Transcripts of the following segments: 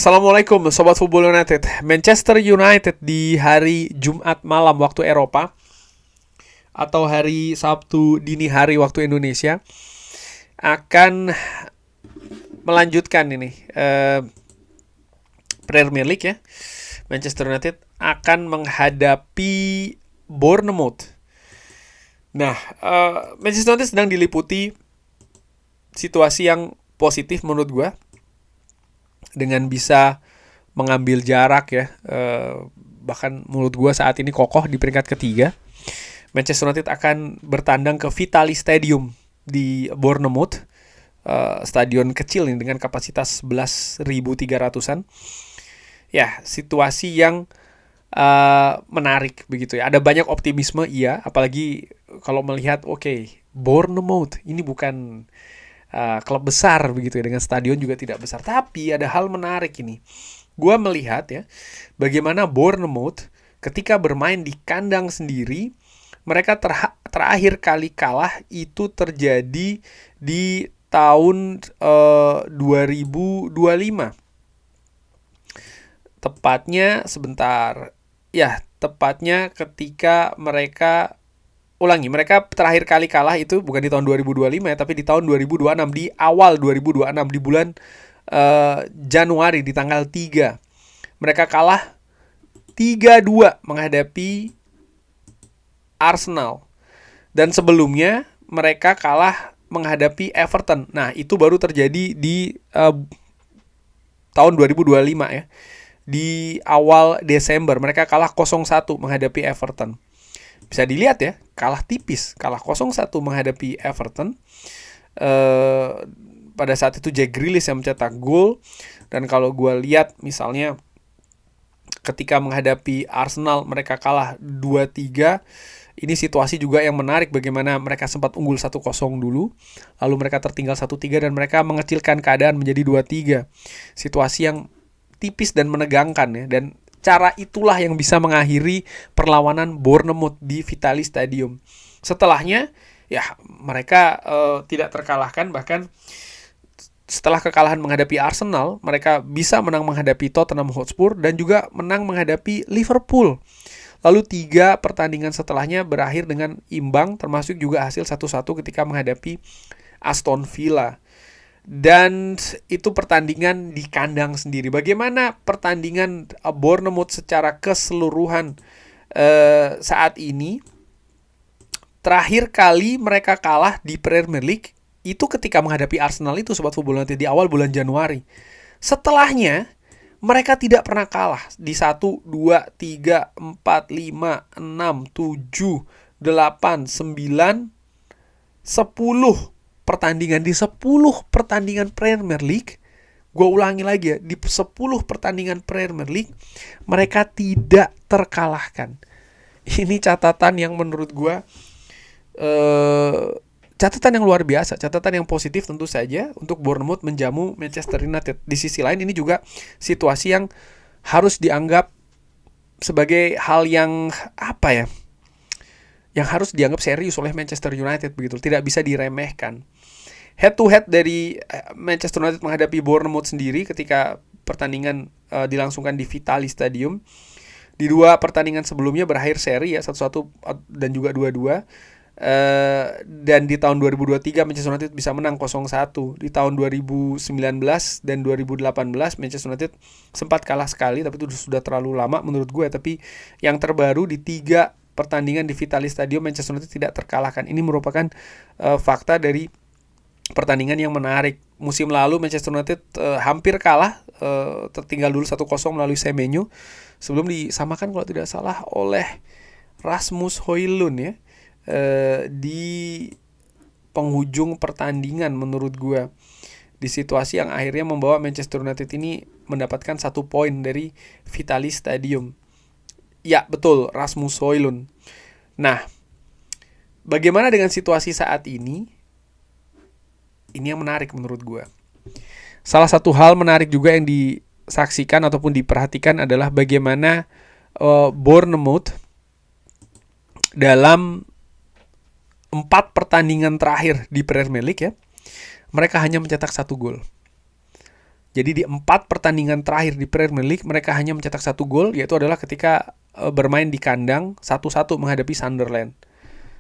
Assalamualaikum Sobat Football United. Manchester United di hari Jumat malam waktu Eropa atau hari Sabtu dini hari waktu Indonesia akan melanjutkan ini Premier League ya. Manchester United akan menghadapi Bournemouth. Nah, Manchester United sedang diliputi situasi yang positif menurut gue, dengan bisa mengambil jarak ya, bahkan menurut gue saat ini kokoh di peringkat ketiga. Manchester United akan bertandang ke Vitality Stadium di Bournemouth, stadion kecil ini dengan kapasitas 11.300-an. Ya, situasi yang menarik begitu ya. Ada banyak optimisme, iya, apalagi kalau melihat Bournemouth ini bukan klub besar begitu ya, dengan stadion juga tidak besar. Tapi ada hal menarik ini. Gua melihat ya, bagaimana Bournemouth ketika bermain di kandang sendiri, mereka terakhir kali kalah itu terjadi di tahun 2025. Tepatnya ketika mereka terakhir kali kalah itu bukan di tahun 2025 ya, tapi di tahun 2026, di awal 2026, di bulan Januari, di tanggal 3. Mereka kalah 3-2 menghadapi Arsenal. Dan sebelumnya mereka kalah menghadapi Everton. Nah, itu baru terjadi di tahun 2025 ya. Di awal Desember mereka kalah 0-1 menghadapi Everton. Bisa dilihat ya, kalah tipis, kalah 0-1 menghadapi Everton. Pada saat itu Jack Grealish yang mencetak gol. Dan kalau gue lihat misalnya ketika menghadapi Arsenal mereka kalah 2-3. Ini situasi juga yang menarik, bagaimana mereka sempat unggul 1-0 dulu, lalu mereka tertinggal 1-3 dan mereka mengecilkan keadaan menjadi 2-3. Situasi yang tipis dan menegangkan ya, dan cara itulah yang bisa mengakhiri perlawanan Bournemouth di Vitality Stadium. Setelahnya, ya mereka tidak terkalahkan. Bahkan setelah kekalahan menghadapi Arsenal, mereka bisa menang menghadapi Tottenham Hotspur dan juga menang menghadapi Liverpool. Lalu 3 pertandingan setelahnya berakhir dengan imbang, termasuk juga hasil 1-1 ketika menghadapi Aston Villa. Dan itu pertandingan di kandang sendiri. Bagaimana pertandingan Bournemouth secara keseluruhan saat ini? Terakhir kali mereka kalah di Premier League itu ketika menghadapi Arsenal itu, Sobat Football United, di awal bulan Januari. Setelahnya mereka tidak pernah kalah di 1, 2, 3, 4, 5, 6, 7, 8, 9, 10 pertandingan. Di 10 pertandingan Premier League, gue ulangi lagi ya, di 10 pertandingan Premier League mereka tidak terkalahkan. Ini catatan yang menurut gue catatan yang luar biasa, catatan yang positif tentu saja untuk Bournemouth menjamu Manchester United. Di sisi lain ini juga situasi yang harus dianggap sebagai hal yang yang harus dianggap serius oleh Manchester United begitu, tidak bisa diremehkan. Head to head dari Manchester United menghadapi Bournemouth sendiri ketika pertandingan dilangsungkan di Vitality Stadium. Di 2 pertandingan sebelumnya berakhir seri ya, 1-1 dan juga 2-2. Dan di tahun 2023 Manchester United bisa menang 0-1. Di tahun 2019 dan 2018 Manchester United sempat kalah sekali, tapi itu sudah terlalu lama menurut gue. Tapi yang terbaru di 3 pertandingan di Vitality Stadium Manchester United tidak terkalahkan. Ini merupakan fakta dari pertandingan yang menarik. Musim lalu Manchester United hampir kalah, tertinggal dulu 1-0 melalui Semenyo sebelum disamakan kalau tidak salah oleh Rasmus Højlund ya, di penghujung pertandingan menurut gue. Di situasi yang akhirnya membawa Manchester United ini mendapatkan 1 poin dari Vitality Stadium. Ya betul, Rasmus Højlund. Nah, bagaimana dengan situasi saat ini? Ini yang menarik menurut gue. Salah satu hal menarik juga yang disaksikan ataupun diperhatikan adalah bagaimana Bournemouth dalam 4 pertandingan terakhir di Premier League ya, mereka hanya mencetak 1 gol. Jadi di 4 pertandingan terakhir di Premier League mereka hanya mencetak 1 gol, yaitu adalah ketika bermain di kandang 1-1 menghadapi Sunderland.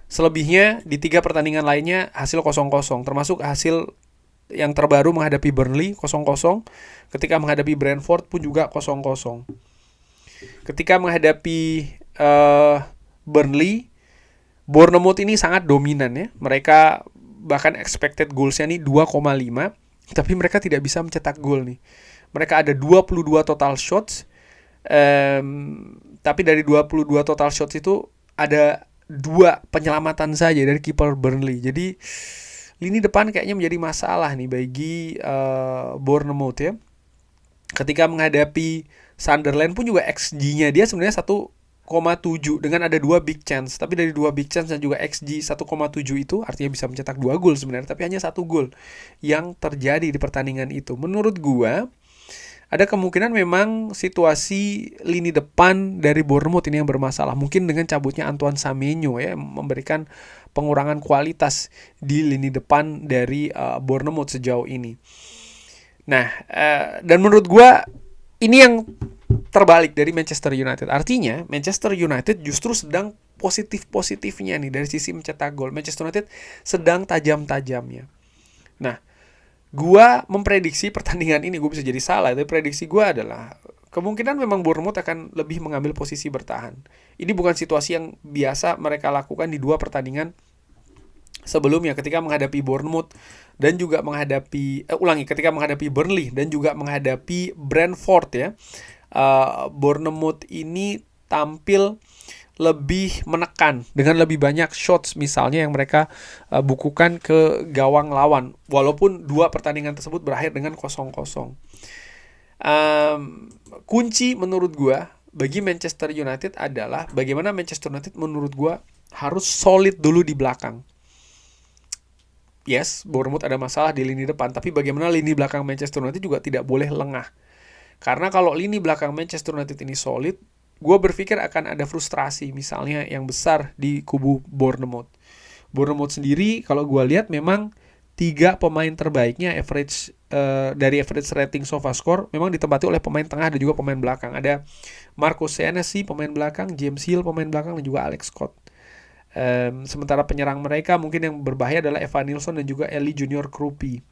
Selebihnya di 3 pertandingan lainnya hasil 0-0, termasuk hasil yang terbaru menghadapi Burnley 0-0, ketika menghadapi Brentford pun juga 0-0. Ketika menghadapi Burnley, Bournemouth ini sangat dominan ya. Mereka bahkan expected goals-nya nih 2,5, tapi mereka tidak bisa mencetak gol nih. Mereka ada 22 total shots, tapi dari 22 total shots itu ada 2 penyelamatan saja dari kiper Burnley. Jadi lini depan kayaknya menjadi masalah nih bagi Bournemouth ya. Ketika menghadapi Sunderland pun juga XG-nya dia sebenarnya 1,7 dengan ada 2 big chance. Tapi dari 2 big chance dan juga XG 1,7 itu artinya bisa mencetak 2 gol sebenarnya, tapi hanya 1 gol yang terjadi di pertandingan itu. Menurut gua ada kemungkinan memang situasi lini depan dari Bournemouth ini yang bermasalah. Mungkin dengan cabutnya Antoine Semenyo ya, memberikan pengurangan kualitas di lini depan dari Bournemouth sejauh ini. Nah, dan menurut gua ini yang terbalik dari Manchester United. Artinya Manchester United justru sedang positif-positifnya nih dari sisi mencetak gol. Manchester United sedang tajam-tajamnya. Nah, gua memprediksi pertandingan ini, gue bisa jadi salah, tapi prediksi gua adalah kemungkinan memang Bournemouth akan lebih mengambil posisi bertahan. Ini bukan situasi yang biasa mereka lakukan di 2 pertandingan sebelumnya ketika menghadapi Bournemouth dan juga ketika menghadapi Burnley dan juga menghadapi Brentford ya. Bournemouth ini tampil lebih menekan dengan lebih banyak shots misalnya yang mereka bukukan ke gawang lawan, walaupun 2 pertandingan tersebut berakhir dengan 0-0. Kunci menurut gua bagi Manchester United adalah bagaimana Manchester United menurut gua harus solid dulu di belakang. Yes, Bournemouth ada masalah di lini depan, tapi bagaimana lini belakang Manchester United juga tidak boleh lengah. Karena kalau lini belakang Manchester United ini solid, gue berpikir akan ada frustrasi misalnya yang besar di kubu Bournemouth. Bournemouth sendiri kalau gue lihat memang 3 pemain terbaiknya dari average rating SofaScore memang ditempati oleh pemain tengah dan juga pemain belakang. Ada Marco Senesi pemain belakang, James Hill pemain belakang, dan juga Alex Scott. Sementara penyerang mereka mungkin yang berbahaya adalah Evan Nilsson dan juga Eli Junior Krupi.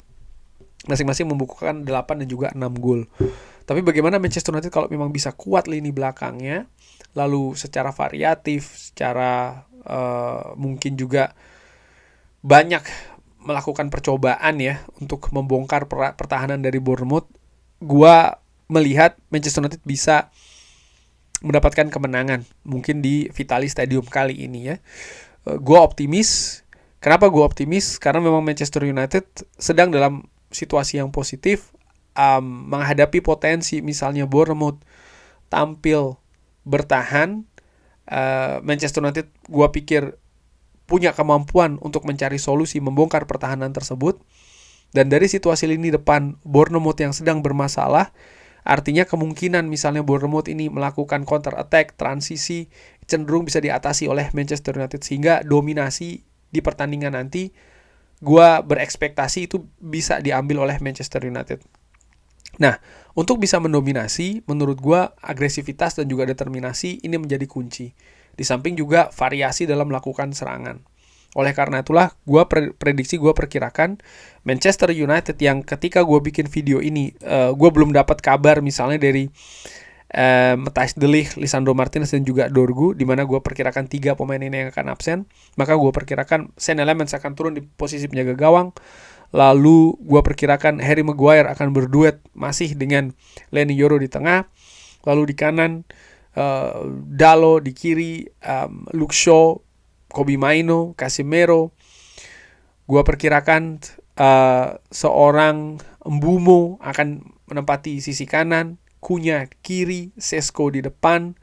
Masing-masing membukukan 8 dan juga 6 gol. Tapi bagaimana Manchester United kalau memang bisa kuat lini belakangnya, lalu secara variatif, secara mungkin juga banyak melakukan percobaan ya untuk membongkar pertahanan dari Bournemouth, gua melihat Manchester United bisa mendapatkan kemenangan mungkin di Vitality Stadium kali ini ya. Gua optimis. Kenapa gua optimis? Karena memang Manchester United sedang dalam situasi yang positif, menghadapi potensi misalnya Bournemouth tampil bertahan. Manchester United gua pikir punya kemampuan untuk mencari solusi membongkar pertahanan tersebut, dan dari situasi lini depan Bournemouth yang sedang bermasalah, artinya kemungkinan misalnya Bournemouth ini melakukan counter attack, transisi cenderung bisa diatasi oleh Manchester United, sehingga dominasi di pertandingan nanti gua berekspektasi itu bisa diambil oleh Manchester United. Nah, untuk bisa mendominasi, menurut gua agresivitas dan juga determinasi ini menjadi kunci. Di samping juga variasi dalam melakukan serangan. Oleh karena itulah, gua perkirakan Manchester United yang ketika gua bikin video ini, gua belum dapat kabar misalnya dari Matthijs de Ligt, Lisandro Martinez dan juga Dorgu, di mana gue perkirakan 3 pemain ini yang akan absen. Maka gue perkirakan Sean Elements akan turun di posisi penjaga gawang. Lalu gue perkirakan Harry Maguire akan berduet masih dengan Leny Yoro di tengah. Lalu di kanan Dalo, di kiri Luke Shaw, Kobbie Mainoo, Casemiro. Gue perkirakan seorang Mbeumo akan menempati sisi kanan, Cunha kiri, Sesko di depan,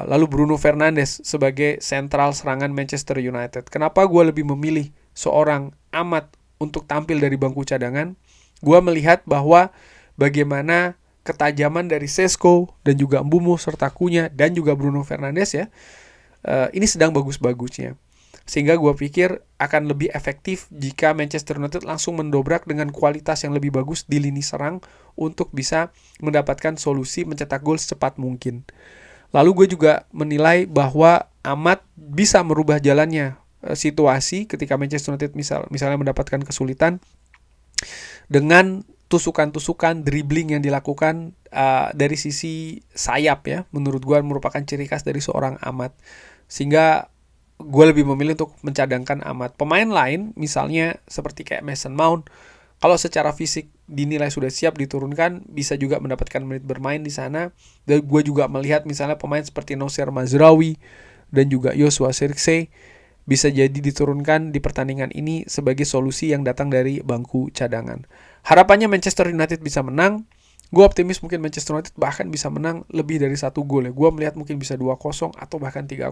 lalu Bruno Fernandes sebagai sentral serangan Manchester United. Kenapa gue lebih memilih seorang Amat untuk tampil dari bangku cadangan? Gue melihat bahwa bagaimana ketajaman dari Sesko dan juga Mbeumo serta Cunha dan juga Bruno Fernandes ya, ini sedang bagus-bagusnya. Sehingga gue pikir akan lebih efektif jika Manchester United langsung mendobrak dengan kualitas yang lebih bagus di lini serang untuk bisa mendapatkan solusi mencetak gol secepat mungkin. Lalu gue juga menilai bahwa Ahmad bisa merubah jalannya situasi ketika Manchester United misalnya mendapatkan kesulitan dengan tusukan-tusukan dribbling yang dilakukan dari sisi sayap ya. Menurut gue merupakan ciri khas dari seorang Ahmad. Sehingga gue lebih memilih untuk mencadangkan Ahmad. Pemain lain misalnya seperti kayak Mason Mount, kalau secara fisik dinilai sudah siap diturunkan, bisa juga mendapatkan menit bermain di sana. Dan gue juga melihat misalnya pemain seperti Noussair Mazraoui dan juga Joshua Zirkzee bisa jadi diturunkan di pertandingan ini sebagai solusi yang datang dari bangku cadangan. Harapannya Manchester United bisa menang. Gue optimis mungkin Manchester United bahkan bisa menang lebih dari 1 gol ya. Gue melihat mungkin bisa 2-0 atau bahkan 3-0.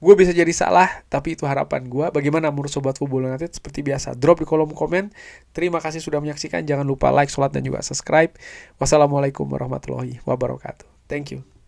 Gue bisa jadi salah, tapi itu harapan gue. Bagaimana menurut Sobat Football United? Seperti biasa, drop di kolom komen. Terima kasih sudah menyaksikan. Jangan lupa like, share, dan juga subscribe. Wassalamualaikum warahmatullahi wabarakatuh. Thank you.